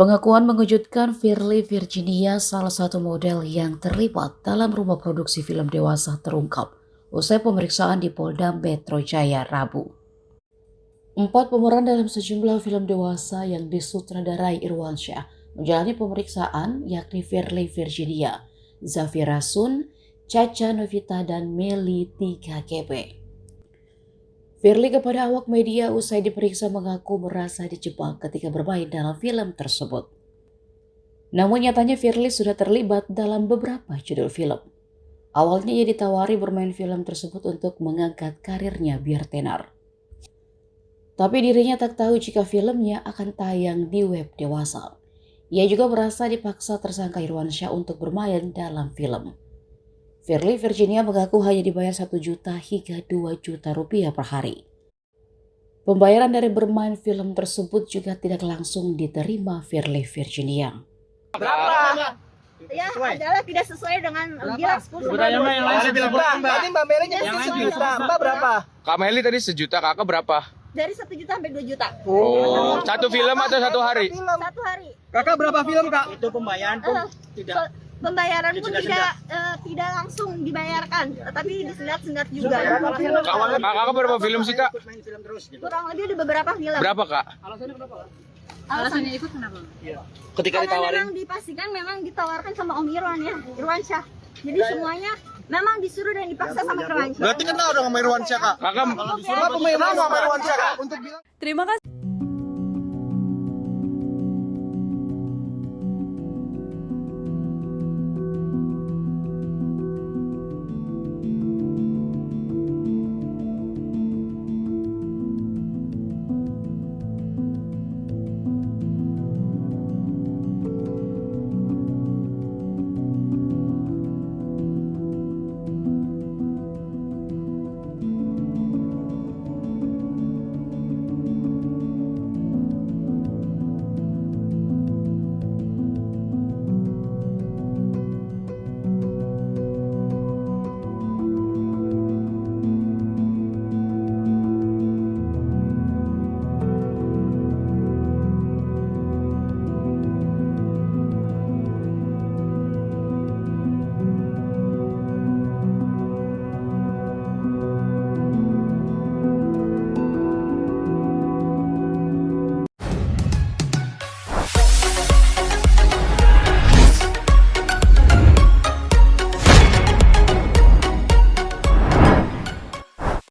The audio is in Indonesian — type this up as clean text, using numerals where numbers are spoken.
Pengakuan mengejutkan Firly Virginia, salah satu model yang terlibat dalam rumah produksi film dewasa terungkap usai pemeriksaan di Polda Metro Jaya Rabu. 4 pemeran dalam sejumlah film dewasa yang disutradarai Irwansyah menjalani pemeriksaan, yakni Firly Virginia, Zafira Sun, Caca Novita, dan Meli 3GP. Firly kepada awak media usai diperiksa mengaku merasa dijebak ketika bermain dalam film tersebut. Namun nyatanya Firly sudah terlibat dalam beberapa judul film. Awalnya ia ditawari bermain film tersebut untuk mengangkat karirnya biar tenar. Tapi dirinya tak tahu jika filmnya akan tayang di web dewasa. Ia juga merasa dipaksa tersangka Irwansyah untuk bermain dalam film. Firly Virginia mengaku hanya dibayar 1 juta hingga 2 juta rupiah per hari. Pembayaran dari bermain film tersebut juga tidak langsung diterima Firly Virginia. Berapa? Ya, adalah tidak sesuai dengan bilang 10 Tadi Mbak Meli jadi 1 juta, Mbak berapa? Kak Meli tadi 1 juta, kakak berapa? dari 1 juta sampai 2 juta. Oh, satu film atau satu hari? Satu hari. Kakak berapa film, Kak? Itu pembayaran pun tidak. Pembayaran pun tidak langsung dibayarkan, tapi disendat-sendat juga. Kakak berapa film sih, Kak? Kurang lebih ada beberapa film. Berapa, Kak? Alasannya kenapa, Kak? Alasannya ikut kenapa? Ketika Karena ditawarin. memang dipastikan memang ditawarkan sama Om Irwan ya, Irwansyah. Jadi semuanya memang disuruh dan dipaksa sama Irwansyah. Berarti kenal dong sama Irwansyah, Kak? Kakak Kenal sama Irwansyah, Kak? Untuk bilang Terima kasih.